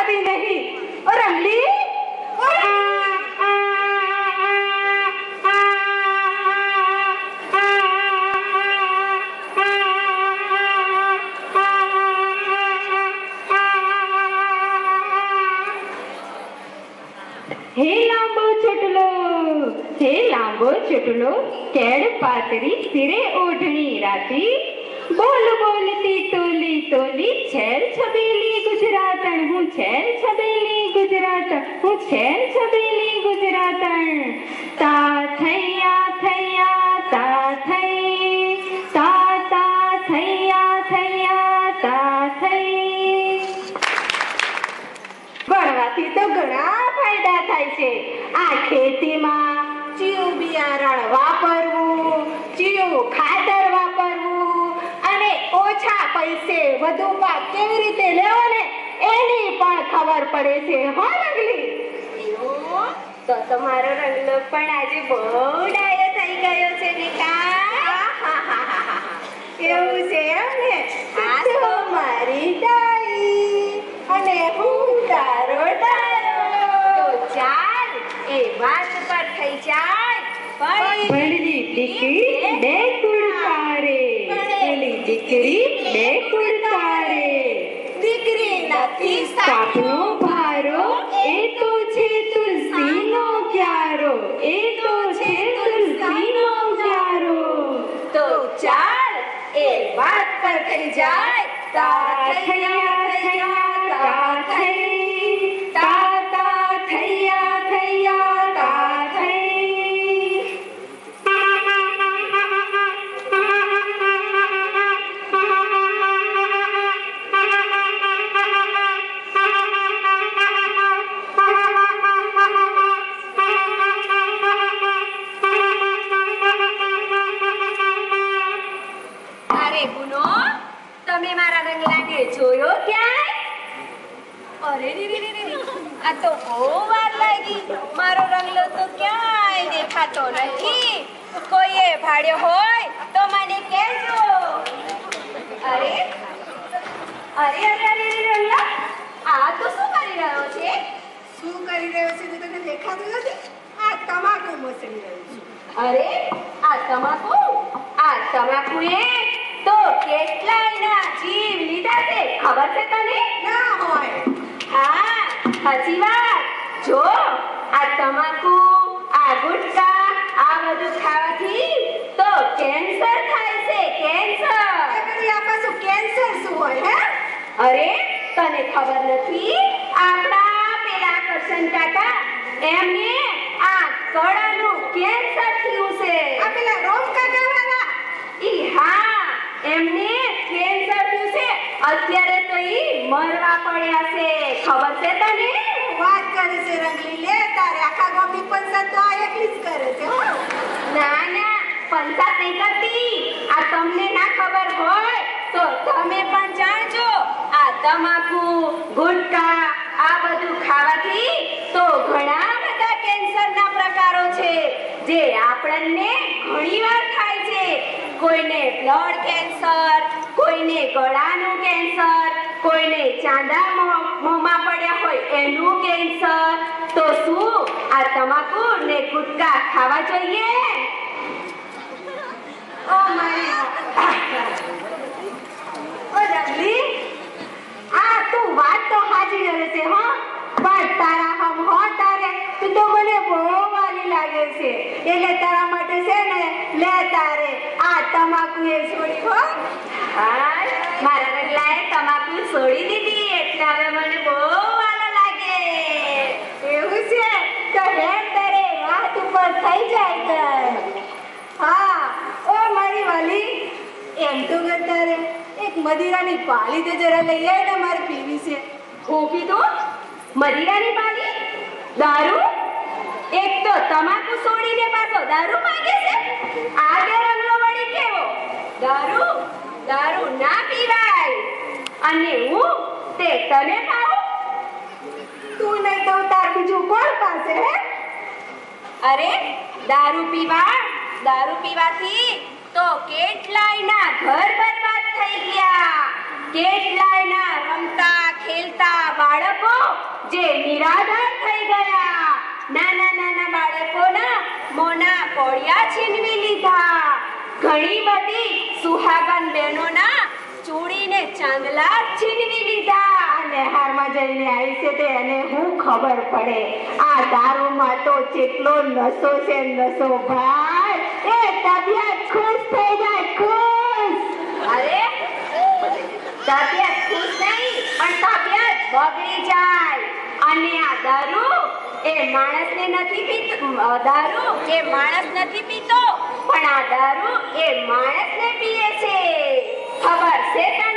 कभी नहीं। और रंगली हे लांबो चुटलो केड़ पातरी सिरे ओढ़नी राती बोल बोलती टोली टोली छेर छबेली गुजरातन हूँ छेर छबेली गुजरातन हूँ छेर छबेली गुजरातन ता थैया थैया ता थई ता ता थैया थैया ता थई। भणवाथी तो घणा फायदा थाय छे। आ खेतीमां ચીયું બિયારણ વાપરવું, ચીયું ખાતર વાપરવું અને ઓછા પૈસે વધુ પાક કેવી રીતે લેવો ને એની પણ ખબર પડે છે હો રંગલી। તો તમારો રંગલો પણ આજે બહુ ડાયો થઈ ગયો છે ને કા? એવું છે એમ ને? આ તો મારી ડાઈ અને હું તારો ડાયો। તો ચાલ એ વાત પર થઈ જાય। ભણેલી દીકરી બે કુળકારે, ભણેલી દીકરી બે કુળકારે, દીકરી નથી સાપનો ભારો એ તો છે તુલસીનો ક્યારો, એ તો છે તુલસીનો ક્યારો। તો ચાલ એ વાત પર થઈ જાય। તા થૈયા થૈયા તા થઈ તા તા થૈયા થૈયા તા થઈ। અરે ગુનો તમે મારા રંગલાને જોયો ક્યાંય? અરે રે રે રે રે આ તો બહુ વાર લાગી। મારો રંગલો તો ક્યાંય દેખાતો નથી। કોઈએ ભાડ્યો હોય તો મને કહેજો। અરે અરે અરે અરે રંગલા આ તો શું કરી રહ્યો છે? શું કરી રહ્યો છે તો તને દેખાતું નથી? આ તમાકુ મસળી રહ્યો છું। અરે આ તમાકુએ તો કેટલાયના જીવ લીધા છે ખબર છે તને? ના હોય। હા સાચી વાત। જો આ તમાકુ આ ગુટકા આ બધું ખાવાથી તો કેન્સર થાય છે કેન્સર। આ પાછું કેન્સર શું હોય હે? અરે તને ખબર નથી? આપણા પેલા કરશન કાકા એમને આ કળાનું કેન્સર થયું છે। આ પેલા રોમ કાકા વાળા? ઈ હા એમને કેન્સર થયું છે। અત્યારે તો ઈ મરવા પડ્યા છે ખબર છે તને? વાત કરે છે રંગલી લે તારે આખા ગામની પંચાયત તો આ એકલી જ કરે છે હો। ના ના પંચાયત નહીં કરતી। આ તમને ના ખબર હોય તો તમે પણ જાણજો। આ તમાકુ ગુટકા આ બધું ખાવાથી તો ઘણા બધા કેન્સરના પ્રકારો છે જે આપણને ઘણીવાર થાય છે। કોઈને બ્લડ કેન્સર, કોઈને ગળાનું કેન્સર, કોઈને ચાંદા મોંમાં પડ્યા હોય એનું કેન્સર। તો શું આ તમાકુ ને ગુટકા ખાવા જોઈએ? ઓ મારી ઓ રંગલી આ તું વાત તો હાજી કરે છે હો પણ તારા હમ હો તારે તું તો મને બહુ વાલી લાગે છે એટલે તારા માટે છે ને લે તારે આ તમાકુ એ છોડી હો। હાય મારા રંગલાએ તમાકુ છોડી દીધી એટલે હવે મને બહુ વાલો લાગે। એવું છે તો હેર તારે વાત ઉપર થઈ જાય તાર। હા ઓ મારી વાલી એમ તો કરતા રે એક મદિરાની પાલી તો જરા લઈ આય ને મારે પીવી છે। હું કીધું? મદિરાની પાલી? દારૂ? એક તો તમાકુ છોડીને પાછો દારૂ માંગે છે? આજે રંગલો વળી કેવો? દારૂ દારૂ ના પીવાય। અને હું તે તને ખાઉં? તું નહીં તો તાર બીજું કોણ પાસે હે? અરે દારૂ પીવાથી તો કેટલાયના ઘર બરબાદ થઈ ગયા। કેટલાયના રમતા ખેલતા એવા બાળકો જે નિરાધાર થઈ ગયા, નાના બાળકોના મોના કોળિયા છીનવી લીધા, ઘણી બધી સુહાગન બહેનોના ચૂડીને ચાંદલા છીનવી લીધા. અને હારમાં જઈને આવી છે તે એને હું ખબર પડે આ દારૂમાં તો જેટલો નશો છે નશો ભાઈ એ તબિયત ખુશ થઈ જાય ખુશ. અરે તબિયત ખુશ નહીં પણ તબિયત બગડી જાય. અને આ દારૂ એ માણસને નથી પીતો, દારૂ એ માણસ નથી પીતો પણ આ દારૂ એ માણસને પીએ છે. ખબર છે તને?